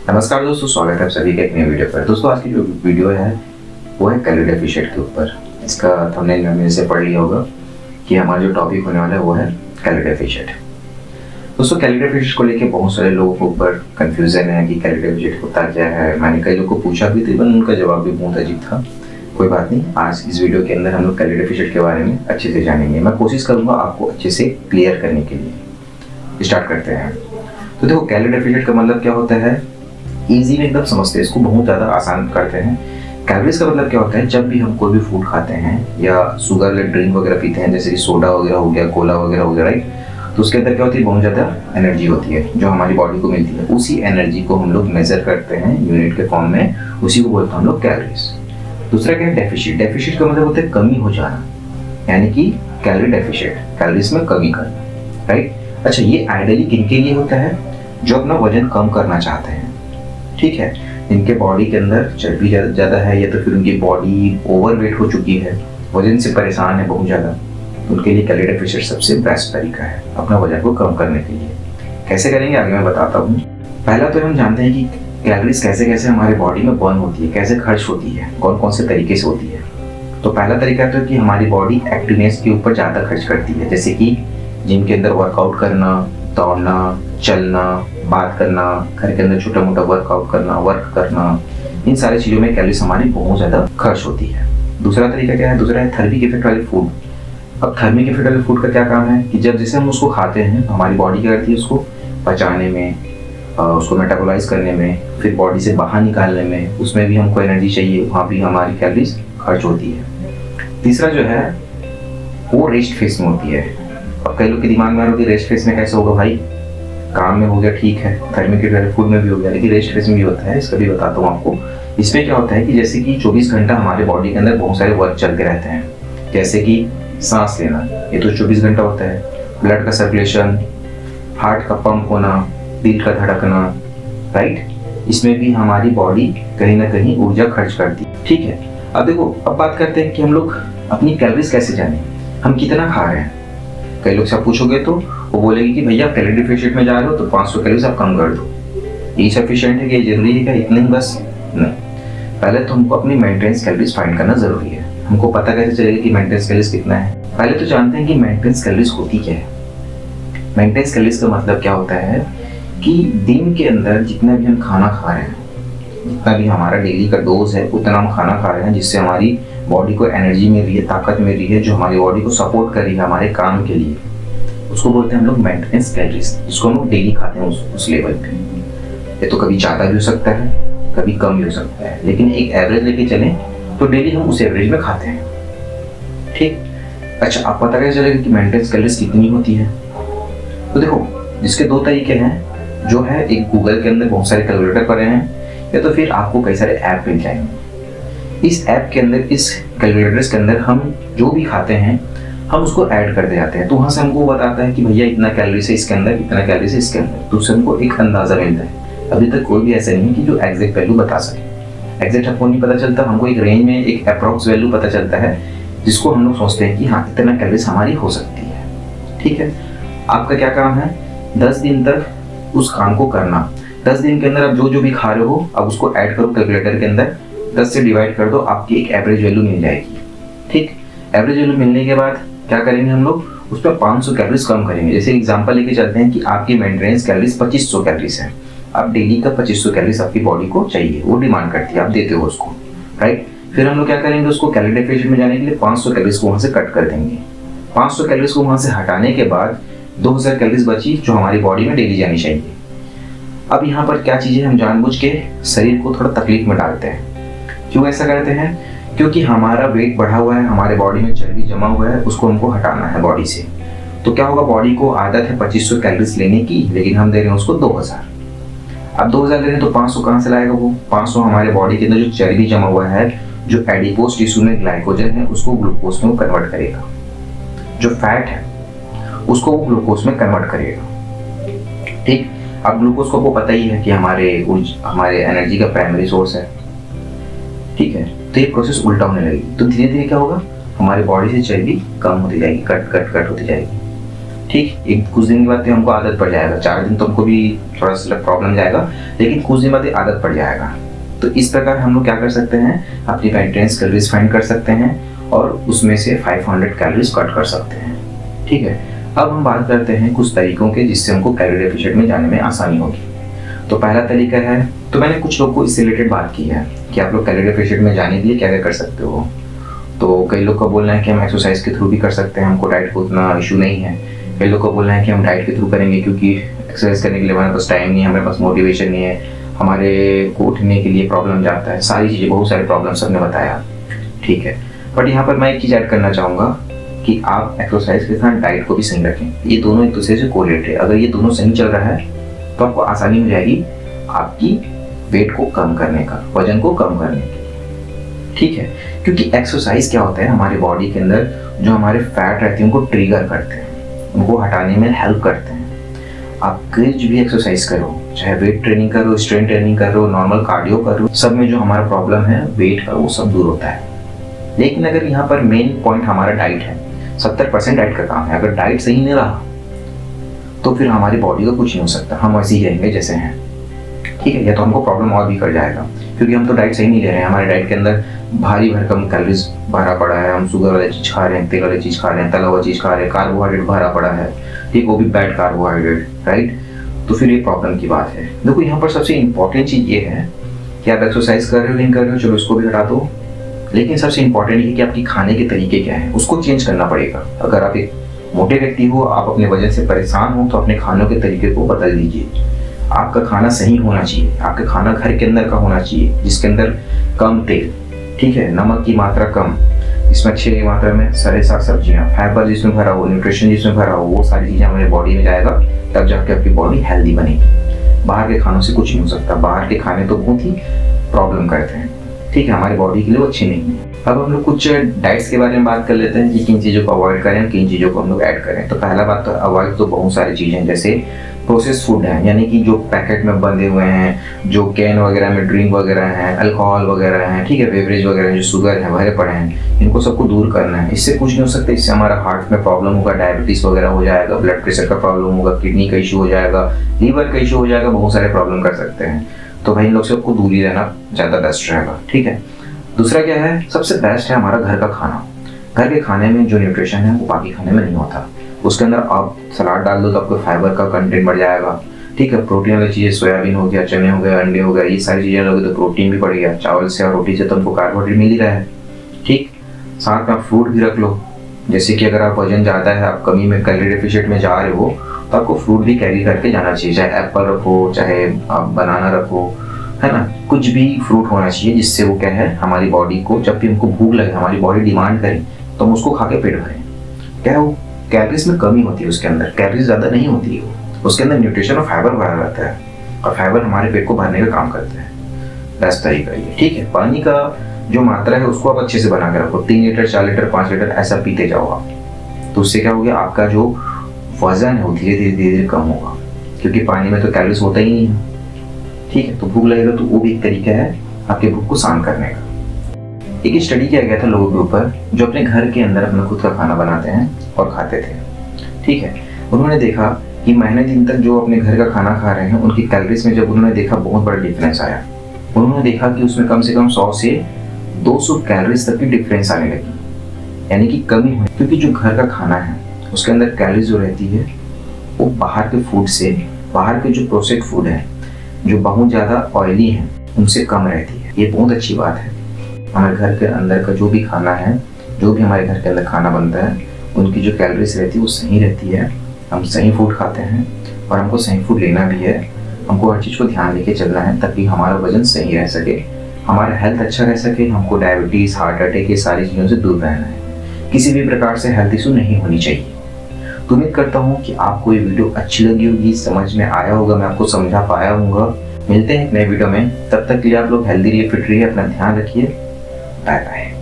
नमस्कार दोस्तों, स्वागत है आप सभी के एक नए वीडियो पर। दोस्तों आज की जो वीडियो है वो है कैलोरी डेफिशिएंट के ऊपर। इसका थंबनेल में मैंने से पढ़ लिया होगा कि हमारा जो टॉपिक होने वाला है वो है कैलोरी डेफिशिएंट। दोस्तों कैलोरी डेफिशिएंट को लेके बहुत सारे लोगों के ऊपर कंफ्यूजन है कि कैलोरी डेफिशिएंट होता क्या है। मैंने कई लोगों को पूछा भी था, उनका जवाब भी बहुत अजीब था। कोई बात नहीं, आज इस वीडियो के अंदर हम लोग कैलोरी डेफिशिएंट के बारे में अच्छे से जानेंगे। मैं कोशिश करूँगा आपको अच्छे से क्लियर करने के लिए। स्टार्ट करते हैं। तो देखो कैलोरी डेफिशिएंट का मतलब क्या होता है, इजी में एकदम समझते हैं इसको, बहुत ज़्यादा आसान करते हैं। कैलोरीज का मतलब क्या होता है, जब भी हम कोई भी फूड खाते हैं या शुगर वाले ड्रिंक वगैरह पीते हैं, जैसे कि सोडा वगैरह हो गया, कोला वगैरह हो गया, राइट, तो उसके अंदर क्या होती है, बहुत ज़्यादा एनर्जी होती है जो हमारी बॉडी को मिलती है। उसी एनर्जी को हम लोग मेजर करते हैं यूनिट के फॉर्म में, उसी को बोलते हैं हम लोग कैलोरीज। दूसरा क्या है, डेफिशिएंट। डेफिशिएंट का मतलब होता है कमी हो जाना, यानी कि कैलोरी डेफिशिएंट, कैलोरीज में कमी करना, राइट। अच्छा, ये आइडियली किनके लिए होता है, जो अपना वजन कम करना चाहते हैं, ठीक है, इनके बॉडी के अंदर चर्बी ज़्यादा है या तो फिर उनकी बॉडी ओवरवेट हो चुकी है, वजन से परेशान है बहुत ज़्यादा, तो उनके लिए कैलोरी डेफिशिएंट सबसे बेस्ट तरीका है अपना वजन को कम करने के लिए। कैसे करेंगे आगे मैं बताता हूँ। पहला तो हम जानते हैं कि कैलोरीज कैसे कैसे हमारे बॉडी में बर्न होती है, कैसे खर्च होती है, कौन कौन से तरीके से होती है। तो पहला तरीका तो कि हमारी बॉडी एक्टिवनेस के ऊपर ज़्यादा खर्च करती है, जैसे कि जिम के अंदर वर्कआउट करना, दौड़ना, चलना, बात करना, घर के अंदर छोटा मोटा वर्कआउट करना, वर्क करना, इन सारी चीज़ों में कैलोरीज हमारी बहुत ज़्यादा खर्च होती है। दूसरा तरीका क्या है, दूसरा है थर्मिक इफेक्ट वाले फूड। अब थर्मिक इफेक्ट वाले फूड का क्या काम है कि जब जैसे हम उसको खाते हैं हमारी बॉडी क्या करती है, उसको पचाने में, उसको मेटाबोलाइज करने में, फिर बॉडी से बाहर निकालने में, उसमें भी हमको एनर्जी चाहिए, वहाँ भी हमारी कैलोरीज खर्च होती है। तीसरा जो है वो रेस्ट फेस में होती है। अब कई लोग के दिमाग में आ रहा है कि रेस्ट फेस में कैसे होगा भाई, काम में हो गया ठीक है, थर्मिक वाले फूड में भी हो गया, लेकिन रेस्ट फेस में भी होता है, इसका भी बताता हूँ आपको। इसमें क्या होता है कि जैसे कि 24 घंटा हमारे बॉडी के अंदर बहुत सारे वर्क चलते रहते हैं, जैसे कि सांस लेना, ये तो 24 घंटा होता है, ब्लड का सर्कुलेशन, हार्ट का पंप होना, दिल का धड़कना, राइट, इसमें भी हमारी बॉडी कहीं ना कहीं ऊर्जा खर्च करती है, ठीक है। अब देखो, अब बात करते हैं कि हम लोग अपनी कैलोरीज कैसे जाने, हम कितना खा रहे हैं। कई लोग से आप पूछोगे तो वो बोलेगी कि भैया कैलोरी डेफिशिएंट में जा रहे हो तो 500 कैलोरीज आप कम कर दो, ये सफिशिएंट है कि ये जरूरी है क्या, इतना ही बस नहीं। पहले तो हमको अपनी मेंटेनेंस कैलोरीज फाइंड करना जरूरी है। हमको पता कैसे चलेगा कि मेंटेनेंस कैलोरीज कितना है। पहले तो जानते हैं कि मेंटेनेंस कैलोरीज होती क्या है। मेंटेनेंस कैलोरीज का मतलब क्या होता है कि दिन के अंदर जितना भी हम खाना खा रहे हैं, जितना भी हमारा डेली का डोज है, उतना हम खाना खा रहे हैं जिससे हमारी बॉडी को एनर्जी मिल रही है, ताकत मिल रही है, जो हमारी बॉडी को सपोर्ट कर रही है हमारे काम के लिए, उसको बोलते हैं हम लोग मेंटेनेंस कैलोरीज, जिसको हम लोग डेली खाते हैं उस लेवल पे। ये तो कभी ज़्यादा भी हो सकता है, कभी कम भी हो सकता है, लेकिन एक एवरेज लेके चलें तो डेली हम उस एवरेज में खाते हैं, ठीक। अच्छा, आप पता कैसे चलेगा कि मेंटेनेंस कैलोरीज कितनी होती है। तो देखो, जिसके दो तरीके हैं, जो है एक गूगल के अंदर बहुत सारे कैलकुलेटर पड़े हैं, या तो फिर आपको कई सारे ऐप मिल जाएंगे। इस ऐप के अंदर, इस कैलकुलेटर्स के अंदर हम जो भी खाते हैं हम उसको ऐड करते जाते हैं, तो वहाँ से हमको बताता है कि भैया इतना कैलोरीज है इसके अंदर, इतना कैलोरीज है इसके अंदर, तो उससे हमको एक अंदाज़ा मिलता है। अभी तक कोई भी ऐसा नहीं है कि जो एग्जैक्ट वैल्यू बता सके। एग्जैक्ट हमको नहीं पता चलता, हमको एक रेंज में एक अप्रॉक्स वैल्यू पता चलता है, जिसको हम लोग सोचते हैं कि हाँ इतना कैलोरीज हमारी हो सकती है, ठीक है। आपका क्या काम है, 10 दिन तक उस काम को करना। 10 दिन के अंदर आप जो जो भी खा रहे हो अब उसको ऐड करो कैलकुलेटर के अंदर, 10 से डिवाइड कर दो, आपकी एक एवरेज वैल्यू मिल जाएगी, ठीक। एवरेज वैल्यू मिलने के बाद क्या करेंगे हम लोग, उस पर 500 कैलोरीज कम करेंगे। जैसे एग्जांपल लेके चलते हैं कि आपकी मेंटेनेंस कैलोरीज 2500 कैलोरीज है, आप डेली का 2500 कैलोरीज आपकी बॉडी को चाहिए, वो डिमांड करती है, आप देते हो उसको, राइट। फिर हम लोग क्या करेंगे, उसको कैलोरी डेफिशिएंट में जाने के लिए 500 कैलोरीज को वहाँ से कट कर देंगे। 500 कैलोरीज को वहाँ से हटाने के बाद 2000 कैलोरीज बची जो हमारी बॉडी में डेली जानी चाहिए। अब यहाँ पर क्या चीज़ें हम जानबूझ के शरीर को थोड़ा तकलीफ में डालते हैं। क्यों ऐसा करते हैं, क्योंकि हमारा वेट बढ़ा हुआ है, हमारे बॉडी में चर्बी जमा हुआ है, उसको हमको हटाना है बॉडी से। तो क्या होगा, बॉडी को आदत है 2500 कैलोरीज लेने की, लेकिन हम दे रहे हैं उसको 2000। अब 2000 ले रहे हैं तो 500 कहाँ से लाएगा वो 500, हमारे बॉडी के अंदर जो चर्बी जमा हुआ है, जो एडिपोज टिश्यू में ग्लाइकोजन है, उसको ग्लूकोज में कन्वर्ट करेगा। जो फैट है उसको वो ग्लूकोज में कन्वर्ट करेगा, ठीक। अब ग्लूकोज को आपको पता ही है कि हमारे एनर्जी का प्राइमरी सोर्स है, ठीक है। तो ये प्रोसेस उल्टा होने लगेगी, तो धीरे धीरे क्या होगा, हमारी बॉडी से चर्बी कम होती जाएगी, कट होती जाएगी। ठीक, एक कुछ दिन के बाद तो हमको आदत पड़ जाएगा, 4 दिन तो हमको भी थोड़ा सा प्रॉब्लम जाएगा, लेकिन कुछ दिन बाद आदत पड़ जाएगा। तो इस प्रकार हम लोग क्या कर सकते हैं, अपनी मेंटेनेंस कैलोरीज फाइंड कर सकते हैं और उसमें से 500 कैलोरीज कट कर सकते हैं। ठीक है, अब हम बात करते हैं कुछ तरीकों के जिससे हमको कैलोरी डेफिशिएट में जाने में आसानी होगी। तो पहला तरीका है, तो मैंने कुछ लोग को इससे रिलेटेड बात की है कि आप लोग कैलोरी डेफिशिएट में जाने के लिए क्या क्या कर सकते हो। तो कई लोग का बोलना है कि हम एक्सरसाइज के थ्रू भी कर सकते हैं, हमको डाइट को उतना इशू नहीं है। कई लोग का बोलना है कि हम डाइट के थ्रू करेंगे क्योंकि एक्सरसाइज करने के लिए हमारे पास टाइम नहीं है, हमारे पास मोटिवेशन नहीं है, हमारे को उठने के लिए प्रॉब्लम जाता है, सारी चीज़ें, बहुत सारे प्रॉब्लम सबने बताया। ठीक है, बट यहाँ पर मैं एक चीज़ ऐड करना चाहूँगा कि आप एक्सरसाइज के साथ डाइट को भी सही रखें। ये दोनों एक दूसरे से कोरिलेटेड है। अगर ये दोनों सही चल रहा है तो आपको आसानी हो जाएगी आपकी वेट को कम करने का, वजन को कम करने की। ठीक है, क्योंकि एक्सरसाइज क्या होता है, हमारे बॉडी के अंदर जो हमारे फैट रहते हैं उनको ट्रिगर करते हैं, उनको हटाने में हेल्प करते हैं। आप कुछ भी एक्सरसाइज करो, चाहे वेट ट्रेनिंग करो, स्ट्रेंथ ट्रेनिंग करो, नॉर्मल कार्डियो करो, सब में जो हमारा प्रॉब्लम है वेट का वो सब दूर होता है। लेकिन अगर यहाँ पर मेन पॉइंट हमारा डाइट है, 70% डाइट का काम है। अगर डाइट सही नहीं रहा तो फिर हमारी बॉडी का कुछ नहीं हो सकता, हम ऐसे ही रहेंगे जैसे हैं। ठीक है, या तो हमको प्रॉब्लम और भी कर जाएगा क्योंकि हम तो डाइट सही नहीं ले रहे हैं। हमारे डाइट के अंदर भारी भरकम कैलोरीज भरा पड़ा है, हम शुगर वाली चीज़ खा रहे हैं, तेल वाली चीज़ खा रहे हैं, तला हुआ चीज़ खा रहे हैं, कार्बोहाइड्रेट भरा पड़ा है, ठीक, वो भी बैड कार्बोहाइड्रेट, राइट। तो फिर ये प्रॉब्लम की बात है। देखो यहाँ पर सबसे इंपॉर्टेंट चीज़ ये है कि आप एक्सरसाइज कर रहे हो नहीं कर रहे हो, चलो इसको भी हटा दो, लेकिन सबसे इंपॉर्टेंट ये कि आपकी खाने के तरीके क्या है, उसको चेंज करना पड़ेगा। अगर आप एक मोटे व्यक्ति हो, आप अपने वजन से परेशान हो, तो अपने खानों के तरीके को बदल दीजिए। आपका खाना सही होना चाहिए, आपका खाना घर के अंदर का होना चाहिए जिसके अंदर कम तेल, ठीक है, नमक की मात्रा कम, इसमें अच्छी मात्रा में सारे साग सब्जियाँ, फाइबर जिसमें भरा हो, न्यूट्रिशन जिसमें भरा हो, वो सारी चीज़ें हमारे बॉडी में जाएगा, तब जाके आपकी बॉडी हेल्दी बनेगी। बाहर के खानों से कुछ नहीं हो सकता, बाहर के खाने तो बहुत ही प्रॉब्लम करते हैं, ठीक है, हमारी बॉडी के लिए वो अच्छे नहीं है। अब हम लोग कुछ डाइट्स के बारे में बात कर लेते हैं कि किन चीज़ों को अवॉइड करें, किन चीज़ों को हम लोग ऐड करें। तो पहला बात तो अवॉइड तो बहुत सारी चीज़ें, जैसे प्रोसेस फूड है, यानी कि जो पैकेट में बंधे हुए हैं, जो कैन वगैरह में ड्रिंक वगैरह हैं, अल्कोहल वगैरह हैं, ठीक है, बेवरेज वगैरह जो शुगर है भरे पड़े हैं, इनको सबको दूर करना है। इससे कुछ नहीं हो सकता, इससे हमारा हार्ट में प्रॉब्लम होगा, डायबिटीज़ वगैरह हो जाएगा, ब्लड प्रेशर का प्रॉब्लम होगा, किडनी का इशू हो जाएगा, लीवर का इशू हो जाएगा, बहुत सारे प्रॉब्लम कर सकते हैं। तो भाई इन लोग सबको दूर ही रहना ज़्यादा बेस्ट रहेगा, ठीक है। दूसरा क्या है, सबसे बेस्ट है हमारा घर का खाना। घर के खाने में जो न्यूट्रिशन है वो बाकी खाने में नहीं होता। उसके अंदर आप सलाद डाल दो तो आपको फाइबर का कंटेंट बढ़ जाएगा, ठीक है, प्रोटीन वाली चीज़ें, सोयाबीन हो गया, चने हो गए, अंडे हो गए, ये सारी चीज़ें लोगे तो प्रोटीन भी बढ़ गया। चावल से और रोटी से तो हमको कार्बोहाइड्रेट मिल ही रहा है, ठीक। साथ में आप फ्रूट भी रख लो, जैसे कि अगर आप वजन ज़्यादा है, आप कमी में कैलोरी डेफिशिएट में जा रहे हो, तो आपको फ्रूट भी कैरी करके जाना चाहिए, चाहे एप्पल रखो, चाहे आप बनाना रखो, है ना, कुछ भी फ्रूट होना चाहिए जिससे वो क्या है, हमारी बॉडी को जब भी हमको भूख लगे, हमारी बॉडी डिमांड करे तो हम उसको खा के पेट भरें। क्या है, वो कैलोरीज में कमी होती है, उसके अंदर कैलोरीज ज़्यादा नहीं होती है, उसके अंदर न्यूट्रिशन और फाइबर भरा रहता है, और फाइबर हमारे पेट को भरने का काम करता है। बेस्ट तरीका ये, ठीक है। पानी का जो मात्रा है उसको आप अच्छे से बना के रखो, 3 लीटर 4 लीटर 5 लीटर ऐसा पीते जाओ आप, तो उससे क्या हो गया, आपका जो वजन है वो धीरे धीरे कम होगा, क्योंकि पानी में तो कैलोरीज होता ही नहीं है, ठीक है। तो भूख लगेगा तो वो भी एक तरीका है आपके भूख को शांत करने का। एक स्टडी किया गया था लोगों के ऊपर जो अपने घर के अंदर अपना खुद का खाना बनाते हैं और खाते थे, ठीक है। उन्होंने देखा कि महीने दिन तक जो अपने घर का खाना खा रहे हैं उनकी कैलोरीज में जब उन्होंने देखा बहुत बड़ा डिफरेंस आया। उन्होंने देखा कि उसमें कम से कम 100 से 200 कैलोरीज तक की डिफरेंस आने लगी, यानी कि कमी हुई, क्योंकि जो घर का खाना है उसके अंदर कैलोरीज जो रहती है वो बाहर के फूड से, बाहर के जो प्रोसेस्ड फूड है जो बहुत ज़्यादा ऑयली हैं उनसे कम रहती है। ये बहुत अच्छी बात है। हमारे घर के अंदर का जो भी खाना है, जो भी हमारे घर के अंदर खाना बनता है, उनकी जो कैलोरीज रहती है वो सही रहती है। हम सही फूड खाते हैं और हमको सही फूड लेना भी है, हमको हर चीज़ को ध्यान लेके चलना है ताकि हमारा वजन सही रह सके, हमारा हेल्थ अच्छा रह सके, हमको डायबिटीज़, हार्ट अटैक, ये सारी चीज़ों से दूर रहना है, किसी भी प्रकार से हेल्थ इशू नहीं होनी चाहिए। तो उम्मीद करता हूँ कि आपको ये वीडियो अच्छी लगी होगी, समझ में आया होगा, मैं आपको समझा पाया हूँ। मिलते हैं एक नए वीडियो में, तब तक के लिए आप लोग हेल्दी रहिए, फिट रहिए, अपना ध्यान रखिए, बाय बाय।